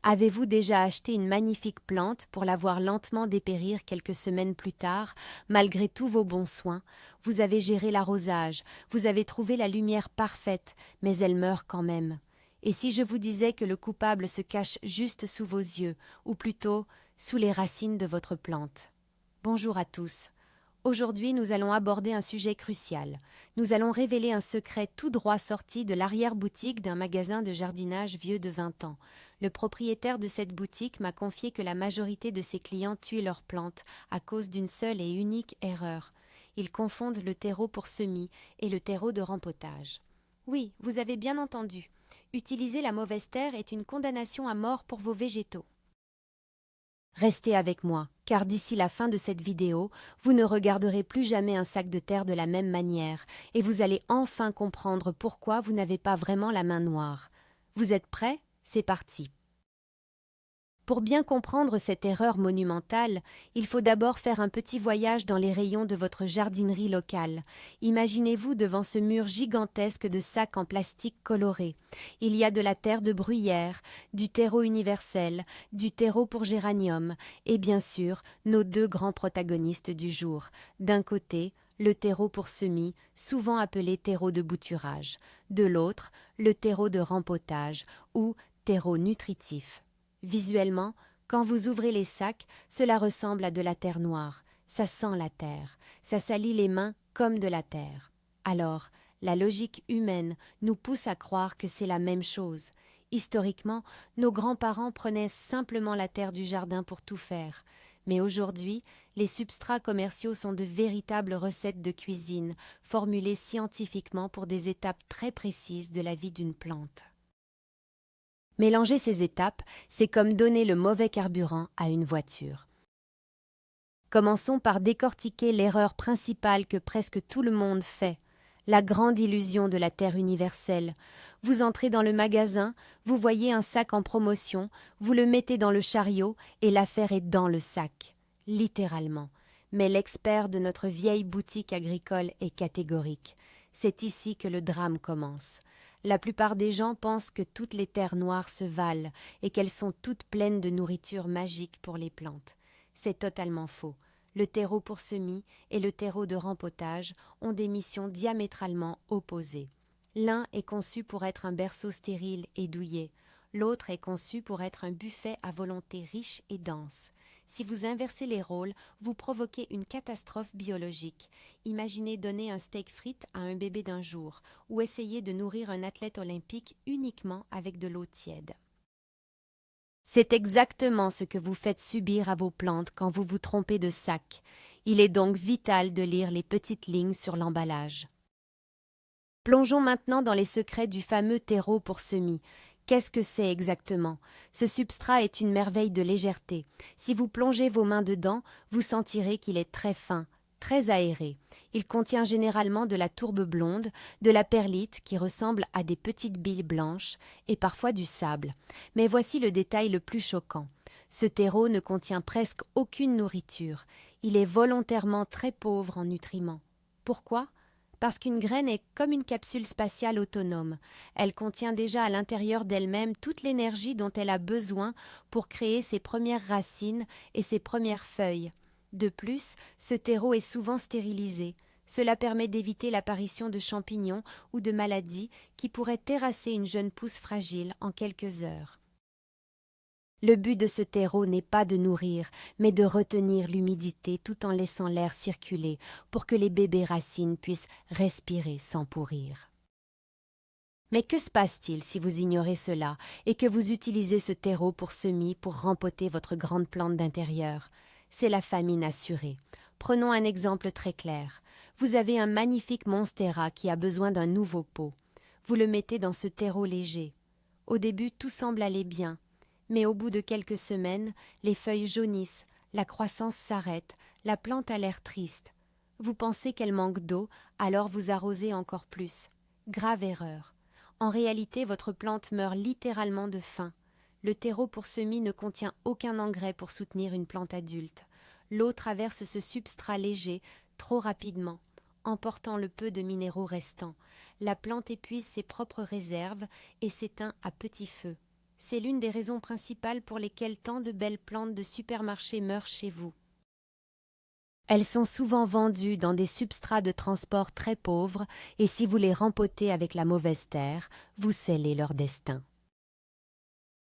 Avez-vous déjà acheté une magnifique plante pour la voir lentement dépérir quelques semaines plus tard, malgré tous vos bons soins? Vous avez géré l'arrosage, vous avez trouvé la lumière parfaite, mais elle meurt quand même. Et si je vous disais que le coupable se cache juste sous vos yeux, ou plutôt sous les racines de votre plante? Bonjour à tous. Aujourd'hui, nous allons aborder un sujet crucial. Nous allons révéler un secret tout droit sorti de l'arrière-boutique d'un magasin de jardinage vieux de 20 ans. Le propriétaire de cette boutique m'a confié que la majorité de ses clients tuent leurs plantes à cause d'une seule et unique erreur. Ils confondent le terreau pour semis et le terreau de rempotage. Oui, vous avez bien entendu. Utiliser la mauvaise terre est une condamnation à mort pour vos végétaux. Restez avec moi, car d'ici la fin de cette vidéo, vous ne regarderez plus jamais un sac de terre de la même manière, et vous allez enfin comprendre pourquoi vous n'avez pas vraiment la main noire. Vous êtes prêts? C'est parti. Pour bien comprendre cette erreur monumentale, il faut d'abord faire un petit voyage dans les rayons de votre jardinerie locale. Imaginez-vous devant ce mur gigantesque de sacs en plastique coloré. Il y a de la terre de bruyère, du terreau universel, du terreau pour géranium, et bien sûr, nos deux grands protagonistes du jour. D'un côté, le terreau pour semis, souvent appelé terreau de bouturage. De l'autre, le terreau de rempotage, ou terreau nutritif. Visuellement, quand vous ouvrez les sacs, cela ressemble à de la terre noire. Ça sent la terre. Ça salit les mains comme de la terre. Alors, la logique humaine nous pousse à croire que c'est la même chose. Historiquement, nos grands-parents prenaient simplement la terre du jardin pour tout faire. Mais aujourd'hui, les substrats commerciaux sont de véritables recettes de cuisine, formulées scientifiquement pour des étapes très précises de la vie d'une plante. Mélanger ces étapes, c'est comme donner le mauvais carburant à une voiture. Commençons par décortiquer l'erreur principale que presque tout le monde fait, la grande illusion de la terre universelle. Vous entrez dans le magasin, vous voyez un sac en promotion, vous le mettez dans le chariot et l'affaire est dans le sac, littéralement. Mais l'expert de notre vieille boutique agricole est catégorique. C'est ici que le drame commence. La plupart des gens pensent que toutes les terres noires se valent et qu'elles sont toutes pleines de nourriture magique pour les plantes. C'est totalement faux. Le terreau pour semis et le terreau de rempotage ont des missions diamétralement opposées. L'un est conçu pour être un berceau stérile et douillet, l'autre est conçu pour être un buffet à volonté riche et dense. Si vous inversez les rôles, vous provoquez une catastrophe biologique. Imaginez donner un steak frites à un bébé d'un jour ou essayer de nourrir un athlète olympique uniquement avec de l'eau tiède. C'est exactement ce que vous faites subir à vos plantes quand vous vous trompez de sac. Il est donc vital de lire les petites lignes sur l'emballage. Plongeons maintenant dans les secrets du fameux terreau pour semis. Qu'est-ce que c'est exactement? Ce substrat est une merveille de légèreté. Si vous plongez vos mains dedans, vous sentirez qu'il est très fin, très aéré. Il contient généralement de la tourbe blonde, de la perlite qui ressemble à des petites billes blanches et parfois du sable. Mais voici le détail le plus choquant. Ce terreau ne contient presque aucune nourriture. Il est volontairement très pauvre en nutriments. Pourquoi? Parce qu'une graine est comme une capsule spatiale autonome. Elle contient déjà à l'intérieur d'elle-même toute l'énergie dont elle a besoin pour créer ses premières racines et ses premières feuilles. De plus, ce terreau est souvent stérilisé. Cela permet d'éviter l'apparition de champignons ou de maladies qui pourraient terrasser une jeune pousse fragile en quelques heures. Le but de ce terreau n'est pas de nourrir, mais de retenir l'humidité tout en laissant l'air circuler pour que les bébés racines puissent respirer sans pourrir. Mais que se passe-t-il si vous ignorez cela et que vous utilisez ce terreau pour semis pour rempoter votre grande plante d'intérieur? C'est la famine assurée. Prenons un exemple très clair. Vous avez un magnifique monstera qui a besoin d'un nouveau pot. Vous le mettez dans ce terreau léger. Au début, tout semble aller bien. Mais au bout de quelques semaines, les feuilles jaunissent, la croissance s'arrête, la plante a l'air triste. Vous pensez qu'elle manque d'eau, alors vous arrosez encore plus. Grave erreur. En réalité, votre plante meurt littéralement de faim. Le terreau pour semis ne contient aucun engrais pour soutenir une plante adulte. L'eau traverse ce substrat léger trop rapidement, emportant le peu de minéraux restants. La plante épuise ses propres réserves et s'éteint à petit feu. C'est l'une des raisons principales pour lesquelles tant de belles plantes de supermarché meurent chez vous. Elles sont souvent vendues dans des substrats de transport très pauvres et si vous les rempotez avec la mauvaise terre, vous scellez leur destin.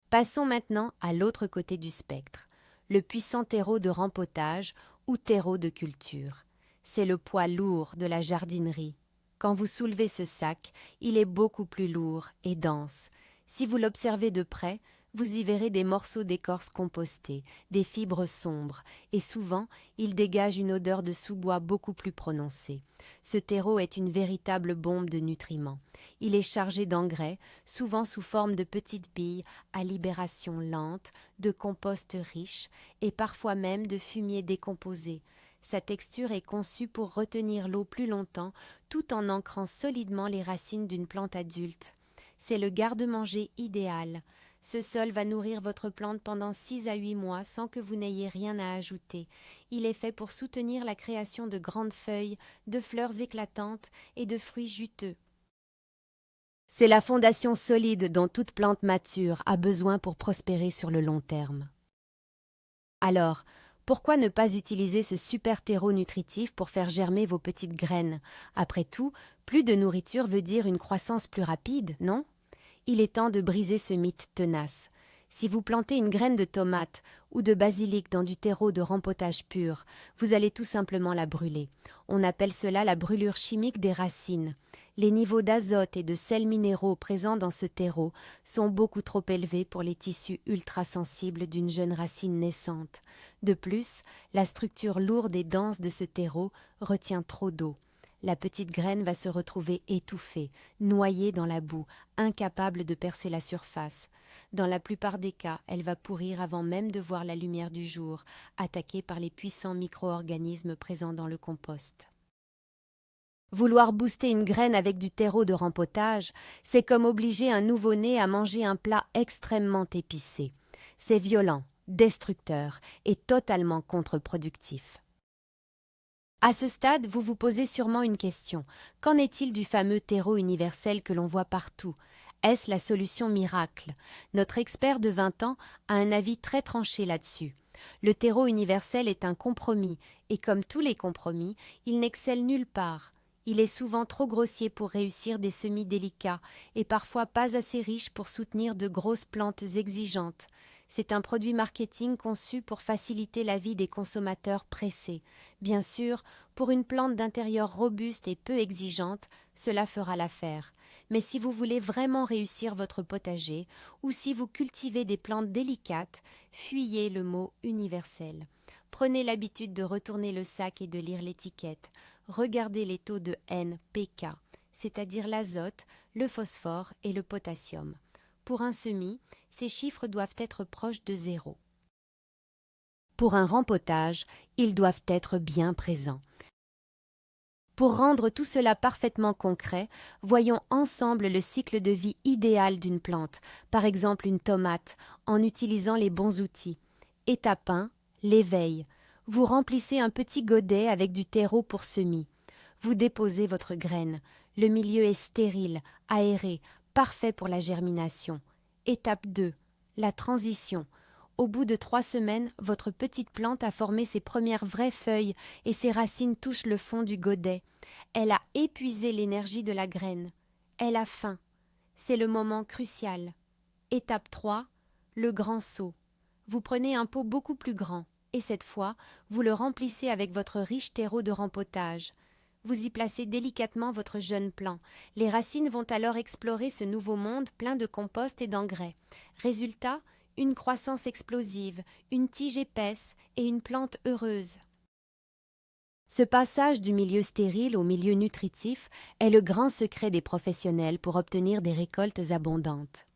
Passons maintenant à l'autre côté du spectre, le puissant terreau de rempotage ou terreau de culture. C'est le poids lourd de la jardinerie. Quand vous soulevez ce sac, il est beaucoup plus lourd et dense. Si vous l'observez de près, vous y verrez des morceaux d'écorce compostés, des fibres sombres, et souvent, il dégage une odeur de sous-bois beaucoup plus prononcée. Ce terreau est une véritable bombe de nutriments. Il est chargé d'engrais, souvent sous forme de petites billes à libération lente, de compost riche et parfois même de fumier décomposé. Sa texture est conçue pour retenir l'eau plus longtemps tout en ancrant solidement les racines d'une plante adulte. C'est le garde-manger idéal. Ce sol va nourrir votre plante pendant 6 à 8 mois sans que vous n'ayez rien à ajouter. Il est fait pour soutenir la création de grandes feuilles, de fleurs éclatantes et de fruits juteux. C'est la fondation solide dont toute plante mature a besoin pour prospérer sur le long terme. Alors, pourquoi ne pas utiliser ce super terreau nutritif pour faire germer vos petites graines? Après tout, plus de nourriture veut dire une croissance plus rapide, non? Il est temps de briser ce mythe tenace. Si vous plantez une graine de tomate ou de basilic dans du terreau de rempotage pur, vous allez tout simplement la brûler. On appelle cela la brûlure chimique des racines. Les niveaux d'azote et de sels minéraux présents dans ce terreau sont beaucoup trop élevés pour les tissus ultrasensibles d'une jeune racine naissante. De plus, la structure lourde et dense de ce terreau retient trop d'eau. La petite graine va se retrouver étouffée, noyée dans la boue, incapable de percer la surface. Dans la plupart des cas, elle va pourrir avant même de voir la lumière du jour, attaquée par les puissants micro-organismes présents dans le compost. Vouloir booster une graine avec du terreau de rempotage, c'est comme obliger un nouveau-né à manger un plat extrêmement épicé. C'est violent, destructeur et totalement contre-productif. À ce stade, vous vous posez sûrement une question. Qu'en est-il du fameux terreau universel que l'on voit partout? Est-ce la solution miracle? Notre expert de 20 ans a un avis très tranché là-dessus. Le terreau universel est un compromis, et comme tous les compromis, il n'excelle nulle part. Il est souvent trop grossier pour réussir des semis délicats, et parfois pas assez riche pour soutenir de grosses plantes exigeantes. C'est un produit marketing conçu pour faciliter la vie des consommateurs pressés. Bien sûr, pour une plante d'intérieur robuste et peu exigeante, cela fera l'affaire. Mais si vous voulez vraiment réussir votre potager, ou si vous cultivez des plantes délicates, fuyez le mot universel. Prenez l'habitude de retourner le sac et de lire l'étiquette. Regardez les taux de NPK, c'est-à-dire l'azote, le phosphore et le potassium. Pour un semis, ces chiffres doivent être proches de 0. Pour un rempotage, ils doivent être bien présents. Pour rendre tout cela parfaitement concret, voyons ensemble le cycle de vie idéal d'une plante, par exemple une tomate, en utilisant les bons outils. Étape 1, l'éveil. Vous remplissez un petit godet avec du terreau pour semis. Vous déposez votre graine. Le milieu est stérile, aéré, parfait pour la germination. Étape 2, la transition. Au bout de 3 semaines, votre petite plante a formé ses premières vraies feuilles et ses racines touchent le fond du godet. Elle a épuisé l'énergie de la graine. Elle a faim. C'est le moment crucial. Étape 3, le grand saut. Vous prenez un pot beaucoup plus grand et cette fois, vous le remplissez avec votre riche terreau de rempotage. Vous y placez délicatement votre jeune plant. Les racines vont alors explorer ce nouveau monde plein de compost et d'engrais. Résultat, une croissance explosive, une tige épaisse et une plante heureuse. Ce passage du milieu stérile au milieu nutritif est le grand secret des professionnels pour obtenir des récoltes abondantes.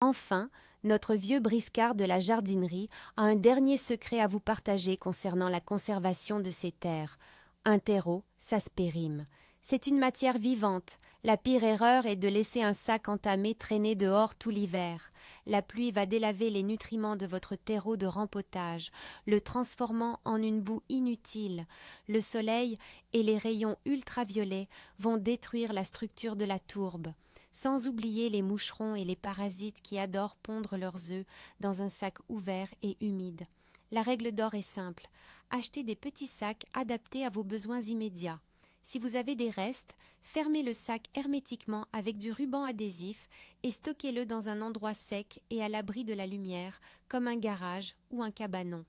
Enfin, notre vieux briscard de la jardinerie a un dernier secret à vous partager concernant la conservation de ces terres. Un terreau, ça se périme. C'est une matière vivante. La pire erreur est de laisser un sac entamé traîner dehors tout l'hiver. La pluie va délaver les nutriments de votre terreau de rempotage, le transformant en une boue inutile. Le soleil et les rayons ultraviolets vont détruire la structure de la tourbe. sans oublier les moucherons et les parasites qui adorent pondre leurs œufs dans un sac ouvert et humide. La règle d'or est simple. Achetez des petits sacs adaptés à vos besoins immédiats. Si vous avez des restes, fermez le sac hermétiquement avec du ruban adhésif et stockez-le dans un endroit sec et à l'abri de la lumière, comme un garage ou un cabanon.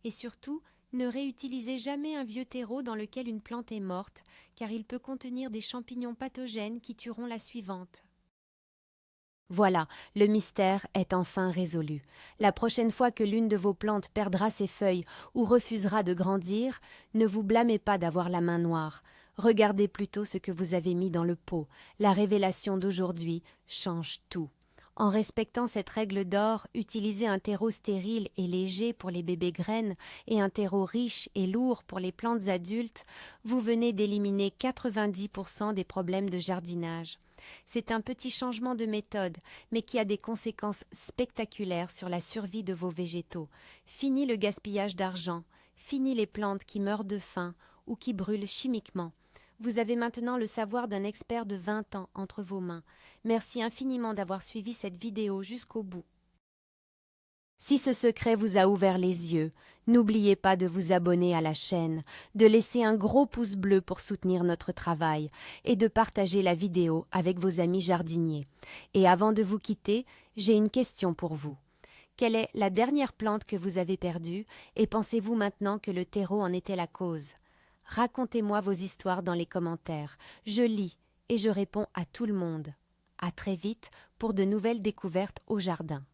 Et surtout, ne réutilisez jamais un vieux terreau dans lequel une plante est morte, car il peut contenir des champignons pathogènes qui tueront la suivante. Voilà, le mystère est enfin résolu. La prochaine fois que l'une de vos plantes perdra ses feuilles ou refusera de grandir, ne vous blâmez pas d'avoir la main noire. Regardez plutôt ce que vous avez mis dans le pot. La révélation d'aujourd'hui change tout. En respectant cette règle d'or, utilisez un terreau stérile et léger pour les bébés graines et un terreau riche et lourd pour les plantes adultes, vous venez d'éliminer 90% des problèmes de jardinage. C'est un petit changement de méthode, mais qui a des conséquences spectaculaires sur la survie de vos végétaux. Fini le gaspillage d'argent, fini les plantes qui meurent de faim ou qui brûlent chimiquement. Vous avez maintenant le savoir d'un expert de 20 ans entre vos mains. Merci infiniment d'avoir suivi cette vidéo jusqu'au bout. Si ce secret vous a ouvert les yeux, n'oubliez pas de vous abonner à la chaîne, de laisser un gros pouce bleu pour soutenir notre travail et de partager la vidéo avec vos amis jardiniers. Et avant de vous quitter, j'ai une question pour vous. Quelle est la dernière plante que vous avez perdue et pensez-vous maintenant que le terreau en était la cause ? Racontez-moi vos histoires dans les commentaires. Je lis et je réponds à tout le monde. À très vite pour de nouvelles découvertes au jardin.